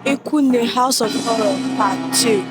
Ikwunne House of Horror Part 2.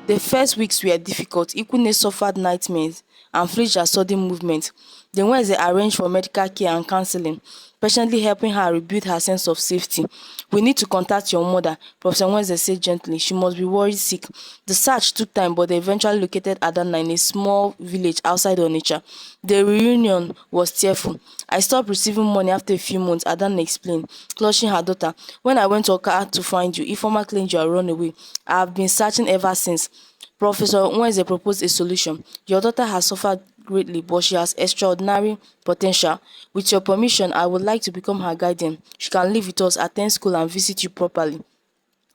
The first weeks were difficult. Ikwunne suffered nightmares and flinched at sudden movement. Then Wednesday arranged for medical care and counseling, patiently helping her rebuild her sense of safety. "We need to contact your mother," Professor Wednesday said gently. "She must be worried sick." The search took time, but they eventually located Adanna in a small village outside Onitsha. The reunion was tearful. "I stopped receiving money after a few months," Adanna explained, clutching her daughter. "When I went to Oka to find you, Ifeoma claimed you had run away. I have been searching ever since." Professor Wednesday proposed a solution. "Your daughter has suffered greatly, but she has extraordinary potential. With your permission, I would like to become her guardian. She can live with us, attend school, and visit you properly."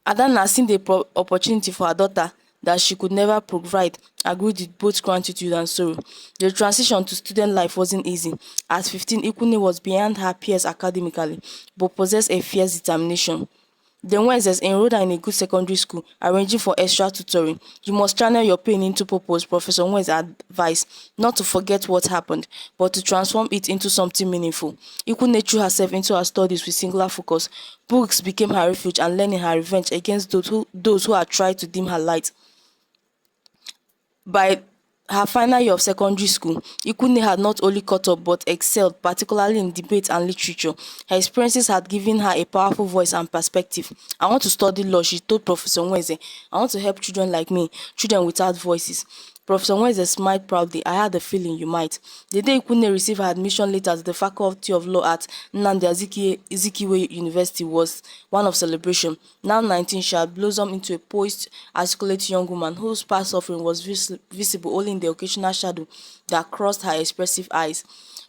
Adanna, seeing the opportunity for her daughter that she could never provide, agreed with both gratitude and sorrow. The transition to student life wasn't easy. At 15, Ikwunne was behind her peers academically, but possessed a fierce determination. Then Wednesdays enrolled her in a good secondary school, arranging for extra tutoring. "You must channel your pain into purpose," Professor Wednesday advised, "not to forget what happened, but to transform it into something meaningful." Ikwunne threw herself into her studies with singular focus. Books became her refuge and learning her revenge against those who had tried to dim her light. By her final year of secondary school, Ikwunne had not only caught up but excelled, particularly in debate and literature. Her experiences had given her a powerful voice and perspective. "I want to study law," she told Professor Nweze. "I want to help children like me, children without voices." Professor Nweze smiled proudly. "I had a feeling you might." The day Ikwunne received her admission letter to the Faculty of Law at Nnamdi Azikiwe University was one of celebration. Now 19, she had blossomed into a poised, articulate young woman whose past suffering was visible only in the occasional shadow that crossed her expressive eyes.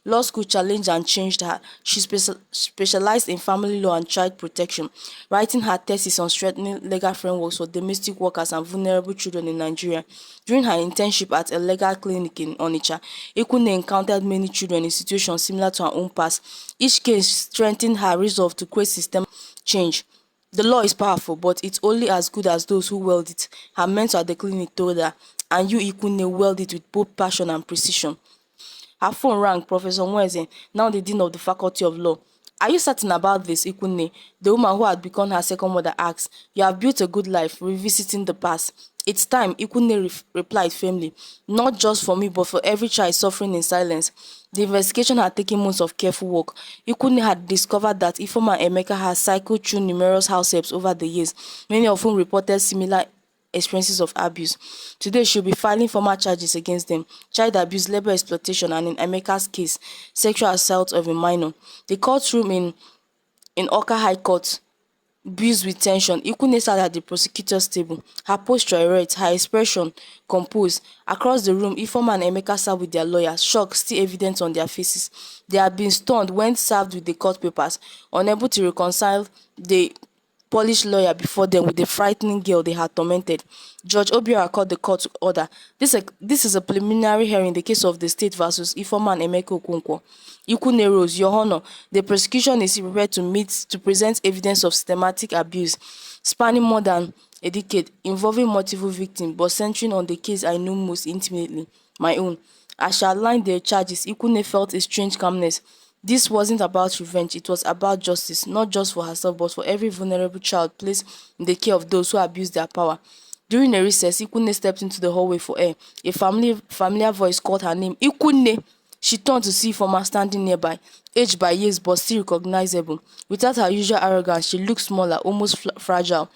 Law school challenged and changed her. She specialized in family law and child protection, writing her thesis on strengthening legal frameworks for domestic workers and vulnerable children in Nigeria. During her internship at a legal clinic in Onitsha, Ikwunne encountered many children in situations similar to her own past. Each case strengthened her resolve to create systemic change. "The law is powerful, but it's only as good as those who wield it," her mentor at the clinic told her, "and you, Ikwunne, wield it with both passion and precision." Her phone rang. Professor Nweze, now the Dean of the Faculty of Law. "Are you certain about this, Ikwunne?" The woman who had become her second mother asked. "You have built a good life, revisiting the past." "It's time," Ikwunne replied firmly. "Not just for me, but for every child suffering in silence." The investigation had taken months of careful work. Ikwunne had discovered that Ifeoma and Emeka had cycled through numerous house helps over the years, many of whom reported similar experiences of abuse. Today, she'll be filing formal charges against them: child abuse, labor exploitation, and in Emeka's case, sexual assault of a minor. The courtroom in Oka High Court buzzed with tension. Ikwunne sat at the prosecutor's table, her posture erect, her expression composed. Across the room, Ifeoma and Emeka sat with their lawyers, shock still evident on their faces. They had been stunned when served with the court papers, unable to reconcile the Polish lawyer before them with the frightening girl they had tormented. Judge Obiora called the court to order. This is a preliminary hearing in the case of the state versus Ifeoma and Emeka Okonkwo." Ikwunne rose. "Your Honor, the prosecution is prepared to present evidence of systematic abuse spanning more than a decade, involving multiple victims, but centering on the case I know most intimately, my own." As she outlined the charges, Ikwunne felt a strange calmness. This wasn't about revenge, it was about justice, not just for herself but for every vulnerable child placed in the care of those who abuse their power. During a recess, Ikwunne stepped into the hallway for air. A familiar voice called her name. "Ikwunne!" She turned to see Ifeoma standing nearby, aged by years but still recognizable. Without her usual arrogance, she looked smaller, almost fragile.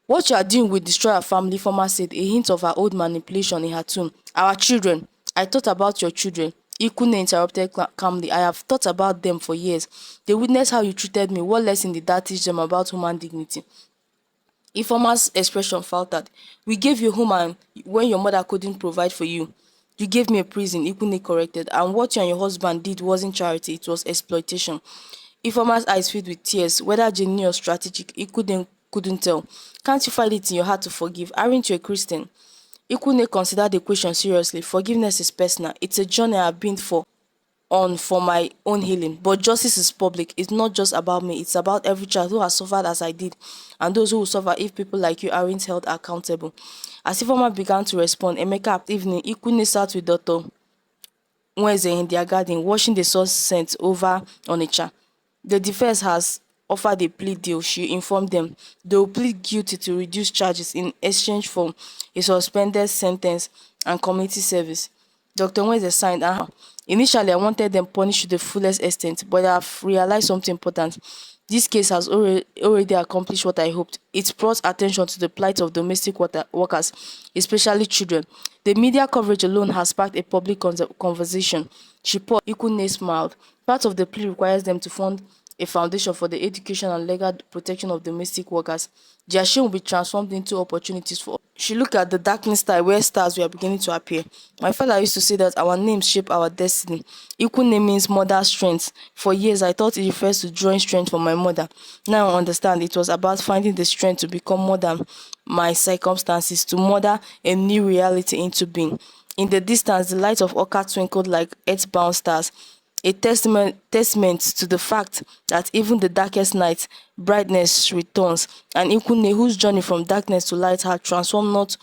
"What you are doing will destroy our family," Ifeoma said, a hint of her old manipulation in her tone. "Our children." "I thought about your children," Ikwunne interrupted calmly. "I have thought about them for years. They witnessed how you treated me. What lesson did that teach them about human dignity?" Ifeoma's expression faltered. "We gave you home and when your mother couldn't provide for you. You gave me a prison," Ikwunne corrected. "And what you and your husband did wasn't charity, it was exploitation." Ifeoma's eyes filled with tears, whether genuine or strategic, Ikwunne couldn't tell. "Can't you find it in your heart to forgive? Aren't you a Christian?" Ikwunne considered the question seriously. "Forgiveness is personal. It's a journey I've been on for my own healing. But justice is public. It's not just about me. It's about every child who has suffered as I did, and those who will suffer if people like you aren't held accountable." As Ifeoma began to respond, Emeka at evening, Ikwunne sat with Dr. Nweze in their garden, watching the sunset over Onitsha. "The defense has offered a plea deal. She informed them they will plead guilty to reduce charges in exchange for a suspended sentence and community service. Dr. Nweze signed, and initially I wanted them punished to the fullest extent, but I've realized something important. This case has already accomplished what I hoped. It brought attention to the plight of domestic workers, especially children. The media coverage alone has sparked a public conversation. She paused. Ikwunne smiled. Part of the plea requires them to fund a foundation for the education and legal protection of domestic workers. Their shame will be transformed into opportunities for. She looked at the darkening sky where stars were beginning to appear. My father used to say that our names shape our destiny. Ikwunne means mother's strength. For years, I thought it refers to drawing strength from my mother. Now I understand it was about finding the strength to become more than my circumstances, to mother a new reality into being. In the distance, the light of Oka twinkled like earthbound stars, a testament to the fact that even the darkest night, brightness returns. And Ikwunne, whose journey from darkness to light had transformed not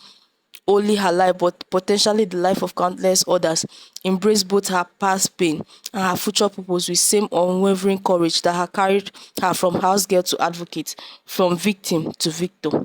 only her life but potentially the life of countless others, embraced both her past pain and her future purpose with same unwavering courage that had carried her from house girl to advocate, from victim to victor.